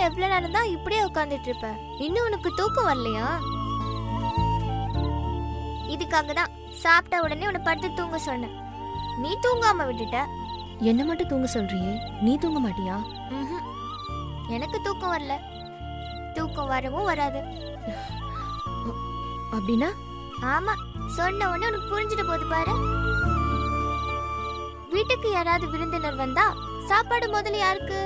எவ்வளவு நேரம் தான் இப்படியே உட்கார்ந்துட்டு இருப்ப? இன்னும் உனக்கு தூக்கம் வரலையா? இதுக்காக தான் சாப்பிட்ட உடனே உன்னை படுத்து தூங்க சொன்னேன். நீ தூங்காம விட்டுட்ட. என்ன மட்டும் தூங்க சொல்றியே, நீ தூங்க மாட்டியா? எனக்கு தூக்கம் வரல. தூக்கம் வரவும் வராது. அப்படின்னா? ஆமா, சொன்ன உடனே உனக்கு புரிஞ்சுட்டு போது பாரு. வீட்டுக்கு யாராவது விருந்தினர் வந்தா சாப்பாடு முதல்ல யாருக்கு?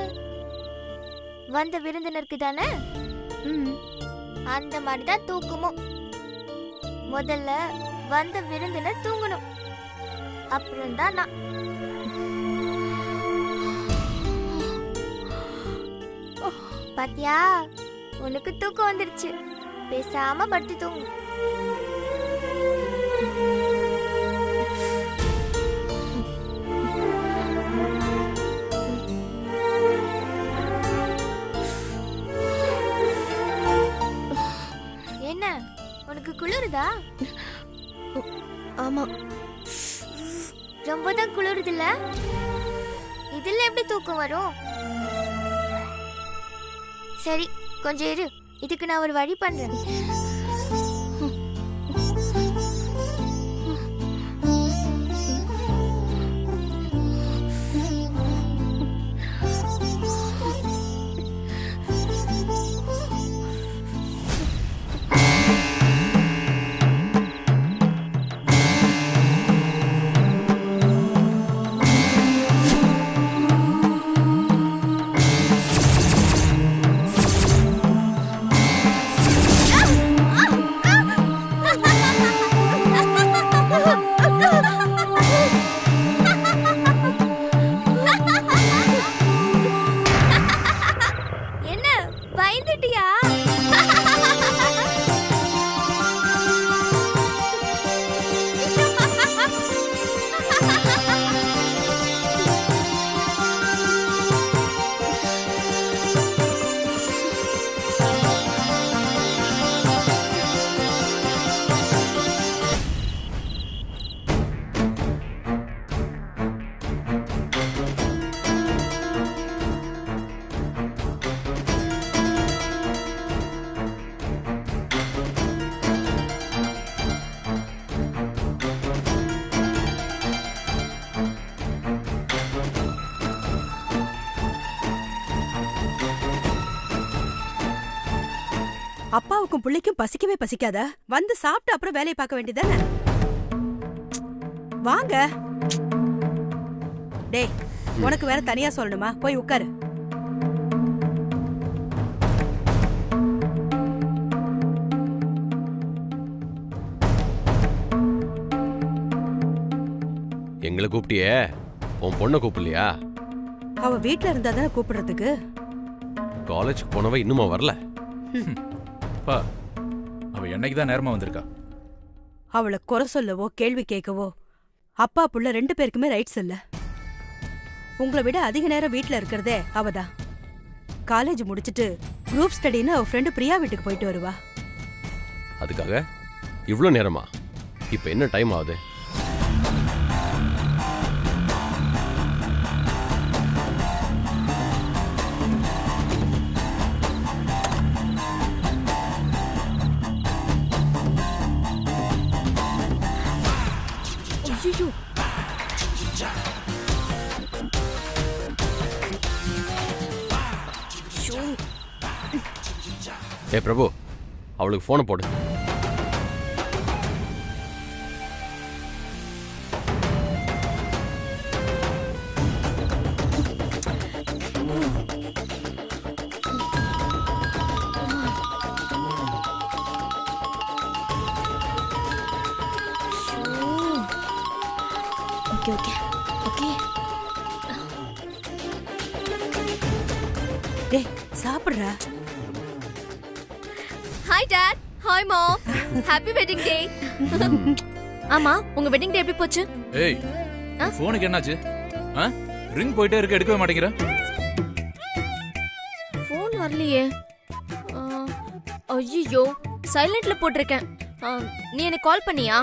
வந்த விருந்தினருக்கு தானே. அந்த மாதிரிதான் தூக்கமும். முதல்ல வந்த விருந்தினர் தூங்கணும், அப்புறம் தான் நான். பாத்தியா, உனக்கு தூக்கம் வந்துருச்சு. பேசாம படுத்து தூங்கு. என்ன, உனக்கு குளிருதா? ஆமா, ரொம்ப தான் குளிருது இல்ல? இதுல எப்படி தூக்கம் வரும்? சரி, கொஞ்சம் இரு, இதுக்கு நான் ஒரு வழி பண்றேன். அப்பாவுக்கும் புள்ளைக்கும் பசிக்கவே பசிக்காதா? வந்து சாப்பிட்டு அப்புறம் வேலையை பார்க்க வேண்டியதானே? வாங்க. டேய், உனக்கு வேற தனியா சொல்லணுமா? போய் உட்காரு. எங்களை கூப்பிட்டியே, உன் பொண்ணை கூப்பிடலையா? அவ வீட்டுல இருந்தா தானே கூப்பிடுறதுக்கு. காலேஜுக்கு போனவ இன்னுமா வரல? அவ என்னைக்குதான் நேரமா வந்திருக்கா? அவளை குறை சொல்லவோ கேள்வி கேட்கவோ அப்பா புள்ள 2 பேருக்குமே ரைட்ஸ் இல்ல. உங்களை விட அதிக நேரம் வீட்டுல இருக்கிறதே அவதான். காலேஜ் முடிச்சிட்டு குரூப் ஸ்டடின்னு அவ ஃப்ரெண்டு பிரியா வீட்டுக்கு போயிட்டு வருவா. அதுக்காக இவ்வளோ நேரமா? இப்ப என்ன டைம் ஆகுது? ஏ பிரபு, அவளுக்கு போனை போடு. Okay okay okay. டேய், சாப்பிடுறா. Hi dad. Hi mom. Happy wedding day. ஆமா, உங்க வெட்டிங் டே எப்படி போச்சு? ஏய், போனுக்கு என்னாச்சு? ரிங் போயிட்டே இருக்கு, எடுக்கவே மாட்டேங்கிற. போன் வரலையே. ஐயோ, சைலண்ட்ல போட்டிருக்கேன். நீ எனக்கு கால் பண்ணியா?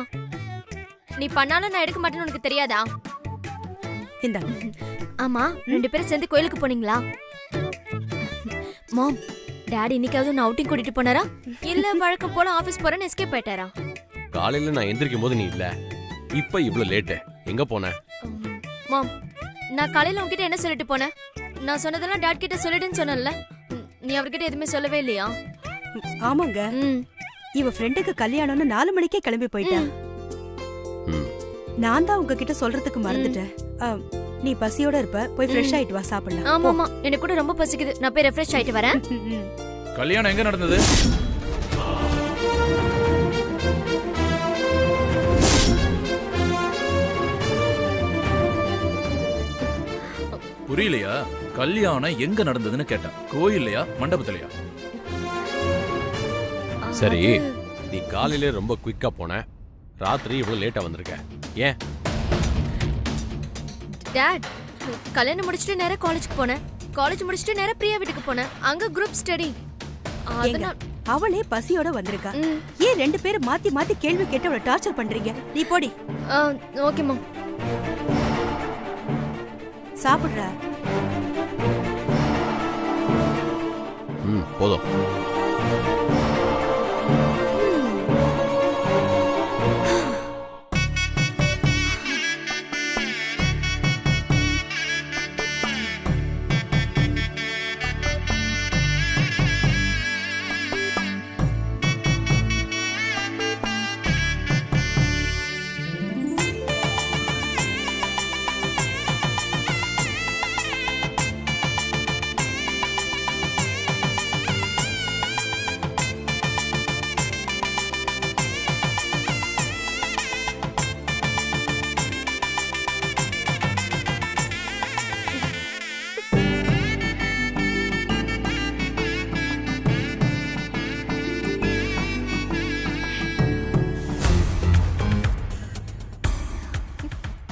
நீ பண்ணாலும் நான் எடுக்க மாட்டேன்னு உனக்கு தெரியாதா? இந்தா. ஆமா, 2 பேரும் சேர்ந்து கோயிலுக்கு போனீங்களா? மாம், டாடி இன்னைக்காவது நான் அவுட்டிங் கூட்டிட்டு போனாரா இல்ல வழக்கம் போல ஆபீஸ் போறேன்னு எஸ்கேப் ஆயிட்டாரா? காலையில நான் எந்திரிக்கும் போது நீ இல்ல. இப்ப இவ்ளோ லேட்டு. எங்க போன? மாம், நான் காலையில உன்கிட்ட என்ன சொல்லிட்டு போனேன்? நான் சொன்னதெல்லாம் டாட் கிட்ட சொல்லிடுன்னு சொன்னேன்ல. நீ அவர்கிட்ட எதுவுமே சொல்லவே இல்லையா? ஆமாங்க, ம். இவ ஃப்ரெண்டுக்கு கல்யாணம்னு 4 மணிக்கே கிளம்பி போயிட்டா. ம். நான் தான் உங்ககிட்ட சொல்றதுக்கு மறந்துட்டேன். நீ பசியோட இருப்ப, போய் ஃப்ரெஷ் ஆயிட்டு வா, சாப்பிடலாம். ஆமாமா, எனக்கு கூட ரொம்ப பசிக்குது. நான் போய் ரெஃப்ரெஷ் ஆயிட்டு வரேன். கல்யாணம் எங்க நடந்தது? புரியலையா? கல்யாணம் எங்க நடந்ததுன்னு கேட்டேன். கோயில்லையா மண்டபத்திலையா? சரி, நீ காலையில ரொம்ப குயிக்கா போன, ராத்திரி இவ்வளவு லேட்டா வந்திருக்க. ஏன்? டாட், கல்யாணம் முடிச்சிட்டு நேரா காலேஜுக்கு போனேன். காலேஜ் முடிச்சிட்டு நேரா பிரியா வீட்டுக்கு போனேன். அங்க குரூப் ஸ்டடி. ஏங்க, அவளே பசியோட வந்திருக்கா. ம். ஏன் 2 பேரும் மாத்தி மாத்தி கேள்வி கேட்டு அவளை டார்ச்சர் பண்றீங்க? நீ போடி. ஓகே மாம். சாப்பிடுற. போதும்.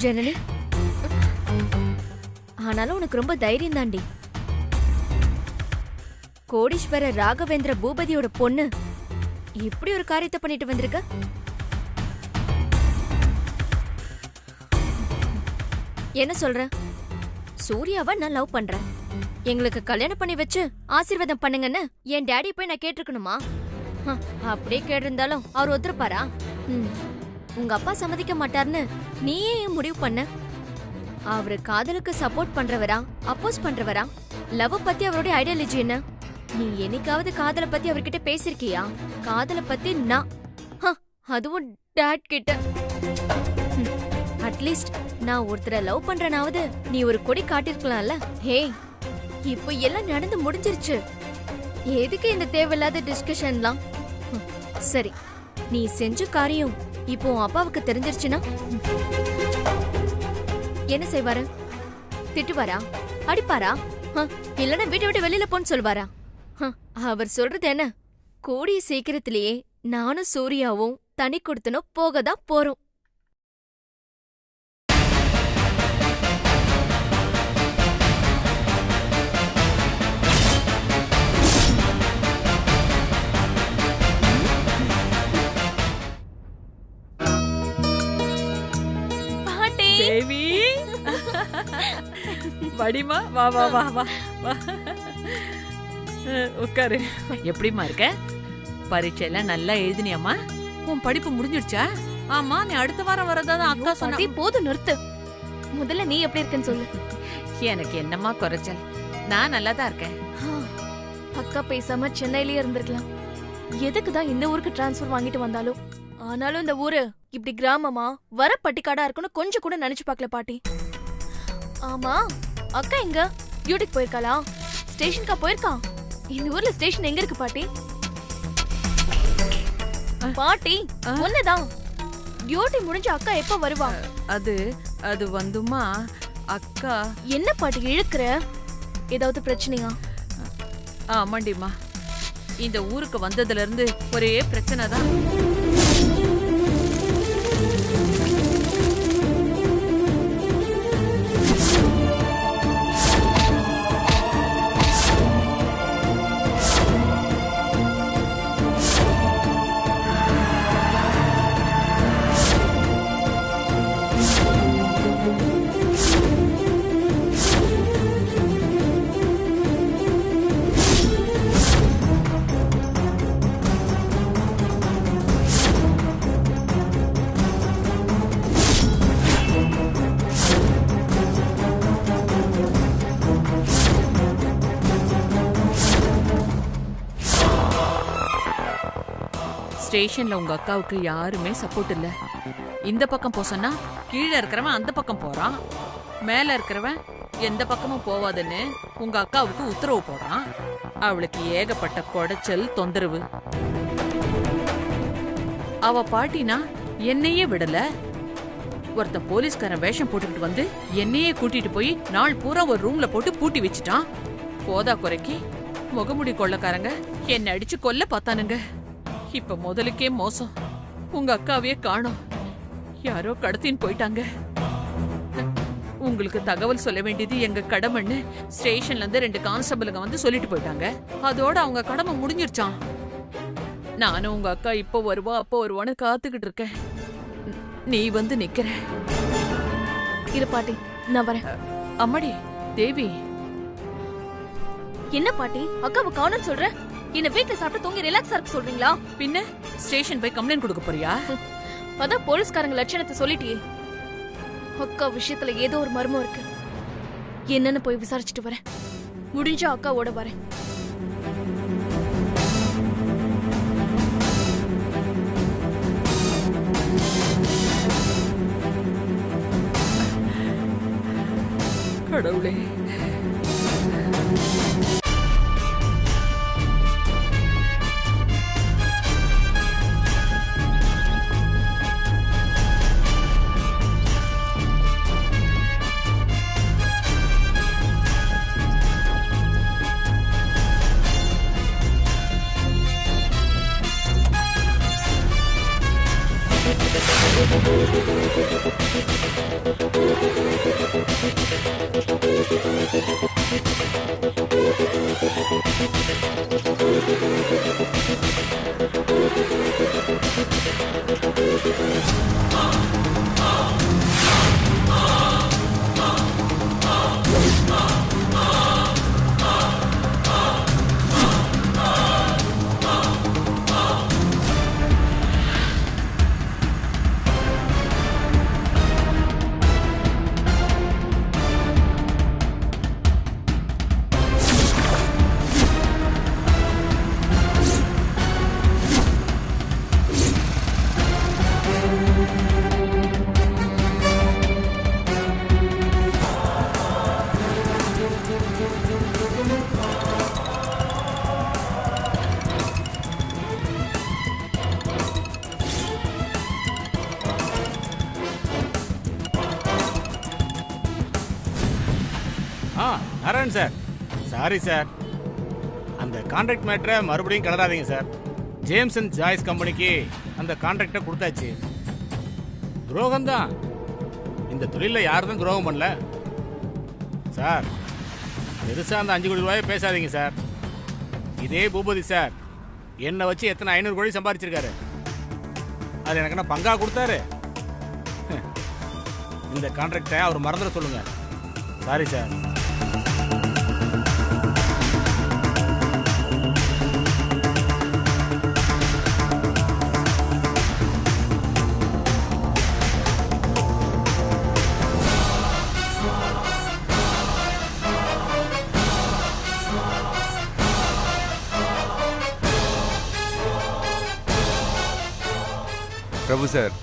ஜனனி, ஆனாலும் உனக்கு ரொம்ப தைரியம் தாண்டி. கோடீஸ்வர ராகவேந்திர பூபதியோட பொண்ணு இப்படி ஒரு காரியத்தை பண்ணிட்டு வந்திருக்க. என்ன சொல்ற? சூர்யாவை நான் லவ் பண்றேன், எங்களுக்கு கல்யாணம் பண்ணி வச்சு ஆசீர்வாதம் பண்ணுங்கன்னு என் டாடி போய் நான் கேட்டிருக்கணுமா? அப்படியே கேட்டிருந்தாலும் அவர் ஒத்துருப்பாரா? உங்க அப்பா சம்மதிக்க மாட்டார்னு நீயே ஏன் முடிவு பண்ண? அவரு காதலுக்கு சப்போர்ட் பண்றவரா, அப்போஸ் பண்றவரா? லவ் பத்தி அவருடைய ஐடியாலஜி என்ன? நீ என்னைக்காவது காதலை பத்தி அவர்கிட்ட பேசிருக்கியா? காதலை பத்தி நான், அதுவும் டாட் கிட்ட. அட்லீஸ்ட் நான் ஒருத்தரை லவ் பண்றனாவது நீ ஒரு கொடி காட்டிருக்கலாம்ல. ஹே, இப்போ எல்லாம் நடந்து முடிஞ்சிருச்சு. எதுக்கு இந்த தேவையில்லாத டிஸ்கஷன்லாம்? சரி, நீ செஞ்ச காரியம் இப்போ உன் அப்பாவுக்கு தெரிஞ்சிருச்சுன்னா என்ன செய்வாரு? திட்டுவாரா? அடிப்பாரா? இல்லன்னா வீட்டை விட்டு வெளியில போன்னு சொல்வாரா? அவர் சொல்றது என்ன? கூடிய சீக்கிரத்திலேயே நானும் சூர்யாவும் தனி கொடுத்தனும் போகதான் போறோம். தேவி, வடிமா, வா வா வா வா வா, உட்காரு. எப்படிமா இருக்க? பரீட்சை எல்லாம் நல்லா எழுதினியாமா? உன் படிப்பு முடிஞ்சிடுச்சா? ஆமா, நீ அடுத்த வாரம் வரதா அக்கா சொன்னா. போதும், நிறுத்து. முதல்ல நீ எப்படி இருக்கன்னு சொல்லு. எனக்கு என்னமா குறைச்சல்? நான் நல்லா தான் இருக்கேன். அக்கா பேசாம சென்னையிலேயே இருந்திருக்கலாம். எதுக்குதான் இந்த ஊருக்கு டிரான்ஸ்ஃபர் வாங்கிட்டு வந்தாலும். ஆனாலும் இந்த ஊரு இப்படி கிராமமா வர பட்டிக்காடா இருக்குன்னு கொஞ்சம் கூட நினைச்சு பார்க்கல பாட்டி. ஆமா, அக்கா எங்க? டியூட்டிக்கு போயிருக்காளா? ஸ்டேஷனுக்கா போயிருக்கா? இந்த ஊர்ல ஸ்டேஷன் எங்க இருக்கு பாட்டி? பாட்டி, ஒண்ணுதான். டியூட்டி முடிஞ்ச அக்கா எப்ப வருவா? அது வந்துமா அக்கா. என்ன பாட்டி இழுக்கிற? ஏதாவது பிரச்சனையா? ஆமாண்டிமா, இந்த ஊருக்கு வந்ததுல இருந்து ஒரே பிரச்சனை தான். ஸ்டேஷன்ல உங்க அக்காவுக்கு யாருமே சப்போர்ட் இல்ல. இந்த பக்கம் போ சொன்னா கீழே இருக்கிறவன் அந்த பக்கம் போறான், மேல இருக்கிறவன் எந்த பக்கமும் போவாதுன்னு உங்க அக்காவுக்கு உத்தரவு போடுறான். அவளுக்கு ஏகப்பட்ட குடைச்சல், தொந்தரவு. அவ பாட்டினா என்னையே விடல. ஒருத்த போலீஸ்காரன் வேஷம் போட்டுக்கிட்டு வந்து என்னையே கூட்டிட்டு போய் நாள் பூரா ஒரு ரூம்ல போட்டு பூட்டி வச்சுட்டான். போதா குறைக்கு முகமுடி கொள்ளக்காரங்க என்ன அடிச்சு கொல்ல பார்த்தானுங்க. இப்ப முதலுக்கே மோசம், உங்க அக்காவையே காணோம், யாரோ கடத்தின்னு போயிட்டாங்க. உங்களுக்கு தகவல் சொல்ல வேண்டியது எங்க கடமைன்னு ஸ்டேஷன்ல இருந்து 2 கான்ஸ்டபிளுங்க வந்து சொல்லிட்டு போயிட்டாங்க. அதோட அவங்க கடமை முடிஞ்சிருச்சான். நானும் உங்க அக்கா இப்போ வருவா அப்போ வருவான்னு காத்துக்கிட்டு இருக்கேன். நீ வந்து நிக்கிற. இரு பாட்டி, நான் வரேன். அம்மாடி தேவி, என்ன பாட்டி அக்காவை காணோம்னு சொல்ற? என்ன வீட்டுல சாப்பிட்டு தூங்கி ரிலாக்ஸா இருக்க சொல்றீங்களா? பின்ன ஸ்டேஷன் போய் கம்ப்ளைண்ட் கொடுக்க போறியா? அதான் போலீஸ்காரங்க லட்சணத்தை சொல்லிட்டியே. அக்கா விஷயத்துல ஏதோ ஒரு மர்மம் இருக்கு. என்னன்னு போய் விசாரிச்சுட்டு வரேன். முடிஞ்சா அக்காவோட வரேன். கடவுளே, நாராயண் சார், சாரி சார், அந்த கான்ட்ராக்ட் மேட்டரை மறுபடியும் கிளறாதீங்க சார். ஜேம்ஸ் அண்ட் ஜாய்ஸ் கம்பெனிக்கு அந்த கான்ட்ராக்டை கொடுத்தாச்சு. துரோகம்தான், இந்த தொழிலில் யாரும் துரோகம் பண்ணல சார். பெருசாக அந்த 5 கோடி ரூபாயை பேசாதீங்க சார். இதே பூபதி சார் என்னை வச்சு எத்தனை 500 கோடி சம்பாதிச்சிருக்காரு. அது எனக்கு என்ன பங்கா கொடுத்தாரு? இந்த கான்ட்ராக்டை அவர் மறந்துட சொல்லுங்க. Sorry sir. பிரபு சார்,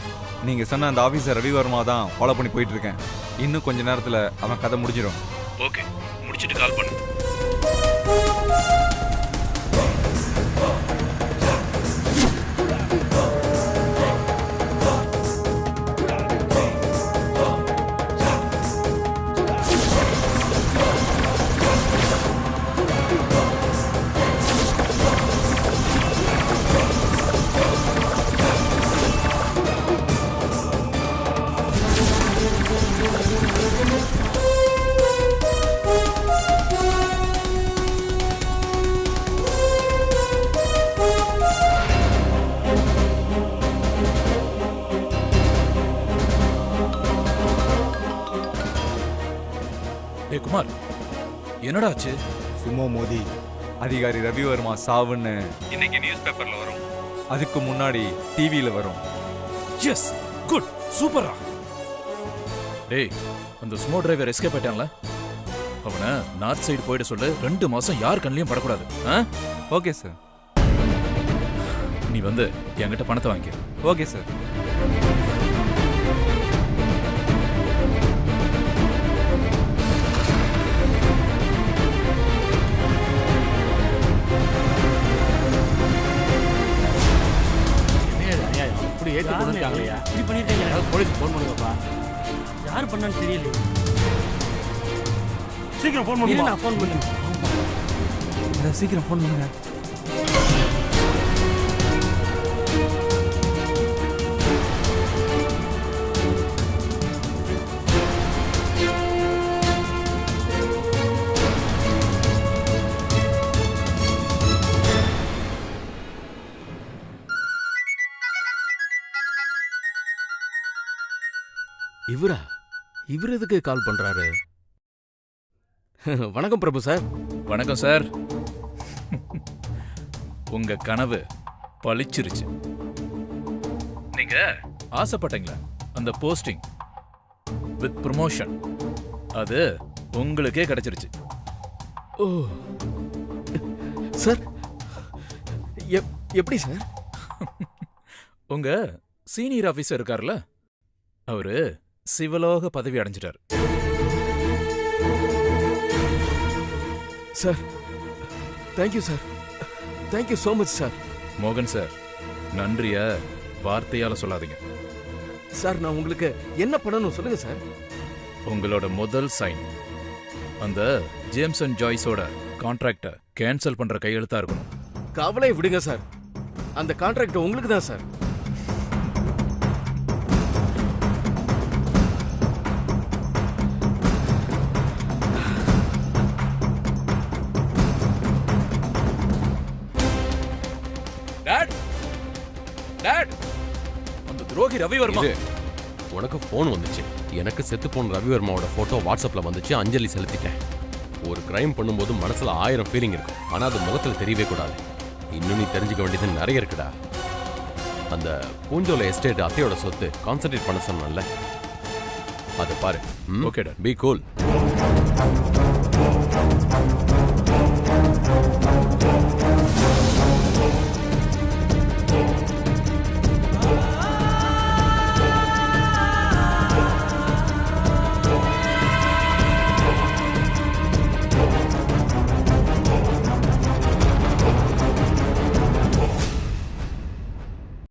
நீங்க சொன்ன அந்த ஆபீசர் ரவிவர்மா தான் ஃபாலோ பண்ணி போயிட்டு இருக்கேன். இன்னும் கொஞ்ச நேரத்துல அவன் கதை முடிஞ்சிடும். ஓகே, முடிச்சிட்டு கால் பண்ணு. குமார், என்னடா ஆச்சு? சுமோ மோதி அதிகாரி ரவிவர்மா சாவுன்னு இன்னைக்கு நியூஸ் பேப்பர்ல வரும். அதுக்கு முன்னாடி டிவியில வரும். எஸ், குட், சூப்பரா. டேய், அந்த ஸ்மோ டிரைவர் எஸ்கேப் ஆயிட்டான்ல, அவனை நார்த் சைடு போயிட சொல்லு. 2 மாசம் யார் கண்ணிலையும் படக்கூடாது. Okay sir. நீ வந்து என்கிட்ட பணத்தை வாங்கிக்க. Okay sir. இப்படி ஏற்றி கொடுத்துருக்காங்களையா? இப்படி பண்ணிருக்கீங்க. போலீஸ் ஃபோன் பண்ணுங்கப்பா. யார் பண்ணான்னு தெரியல. சீக்கிரம் ஃபோன் பண்ணுங்க. நான் ஃபோன் பண்ணுங்க. சீக்கிரம் ஃபோன் பண்ணுங்க. இவர் எதுக்கு கால் பண்றாரு? வணக்கம் பிரபு சார். வணக்கம் சார். உங்க கனவு பளிச்சிருச்சு. நீங்க ஆசைப்பட்டீங்களா அந்த போஸ்டிங் வித் ப்ரமோஷன், அது உங்களுக்கே கிடைச்சிருச்சு. ஓ சார், எப்படி சார்? உங்க சீனியர் ஆபீசர் இருக்கார்ல, அவரு சிவலோக பதவி அடைஞ்சிட்டார். Sir thank you sir, thank you so much sir. மோகன் சார், நன்றிய வார்த்தையால சொல்லாதீங்க சார். நான் உங்களுக்கு என்ன பண்ணணும் சொல்லுங்க சார். உங்களோட முதல் சைன் அந்த ஜேம்ஸ் அண்ட் ஜாய்ஸோட கான்ட்ராக்ட கேன்சல் பண்ற கையெழுத்தா இருக்கணும். கவலை விடுங்க சார், அந்த கான்ட்ராக்ட் உங்களுக்கு தான் சார். அந்த துரோகி ரவிவர்மா. உனக்கு போன் வந்துச்சு. எனக்கு செத்து போன ரவிவர்மாவோட போட்டோ வாட்ஸ்அப்ல வந்துச்சு. அஞ்சலி செலுத்திட்டேன். ஒரு கிரைம் பண்ணும்போது மனசுல 1000 ஃபீலிங் இருக்கும், ஆனா அது முகத்துல தெரியவே கூடாது. இன்னும் நீ தெரிஞ்சுக்க வேண்டியது நிறைய இருக்குடா. அந்த பூஞ்சோல எஸ்டேட் அத்தையோட சொத்து, கான்சென்ட்ரேட் பண்ண சொன்னல, அதை பாரு. ஓகேடா, பி கூல்.